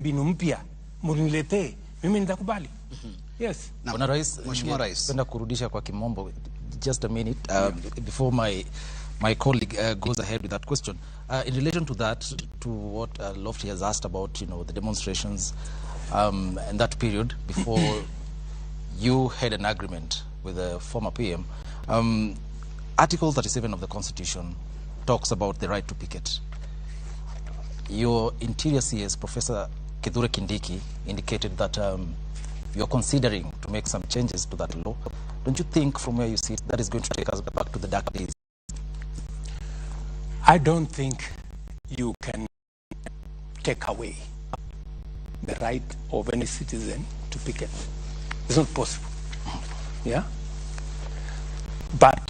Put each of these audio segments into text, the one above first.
mbinu mpya mniletee, mimi nitakubali. Yes. Bwana Rais, Mheshimiwa Rais, napenda kurudisha kwa kimombo just a minute before my colleague goes ahead with that question. In relation to that, to what Lofty has asked about, the demonstrations and that period before you had an agreement with the former PM, Article 37 of the Constitution talks about the right to picket. Your Interior CS, Professor Kithure Kindiki, indicated that you're considering to make some changes to that law. Don't you think, from where you sit, that is going to take us back to the dark days? I don't think you can take away the right of any citizen to picket. It's not possible. Yeah? But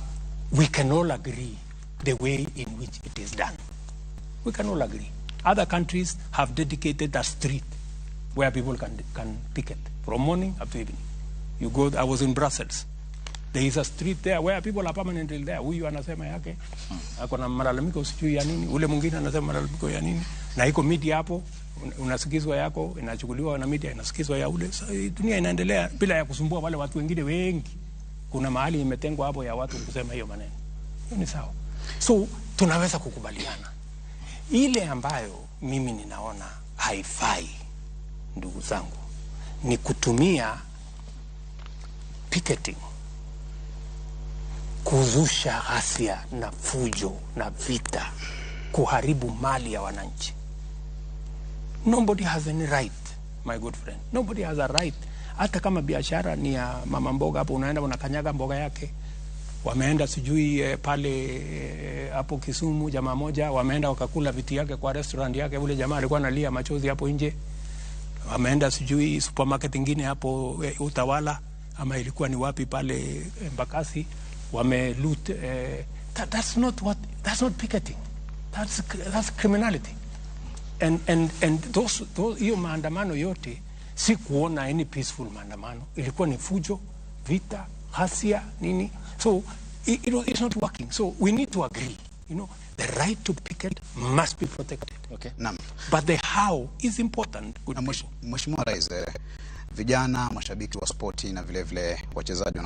we can all agree the way in which it is done. We can all agree. Other countries have dedicated a street where people can picket from morning up to evening. You go, I was in Brussels. There is a street there where people are permanently there. Huyu anasema yake, ako na malalamiko sijui ya nini, ule mwingine anasema malalamiko ya nini, na iko media hapo, unasikizwa yako, inachukuliwa na media, inasikizwa ya ule. So, dunia inaendelea bila ya kusumbua wale watu wengine wengi. Kuna mahali imetengwa hapo ya watu kusema hiyo maneno. Hiyo ni sawa. So, tunaweza kukubaliana. Ile ambayo mimi ninaona haifai, ndugu zangu, ni kutumia picketing kuzusha ghasia na fujo na vita, kuharibu mali ya wananchi. Nobody has any right, my good friend. Nobody has a right. Hata kama biashara ni ya mama mboga hapo, unaenda unakanyaga mboga yake. Wameenda sijui pale hapo Kisumu, jamaa moja wameenda wakakula viti yake kwa restaurant yake, ule jamaa alikuwa analia machozi hapo nje. Wameenda sijui supermarket nyingine hapo Utawala ama ilikuwa ni wapi pale Mbakasi, loot. That's not picketing. That's criminality. And those hiyo maandamano yote si kuona any peaceful maandamano, ilikuwa ni fujo, vita, ghasia nini. So it's not working. So we need to agree, the right to picket must be protected. Okay. But the how is important. Mheshimiwa Rais, vijana, mashabiki wa spoti na vile vile wachezaji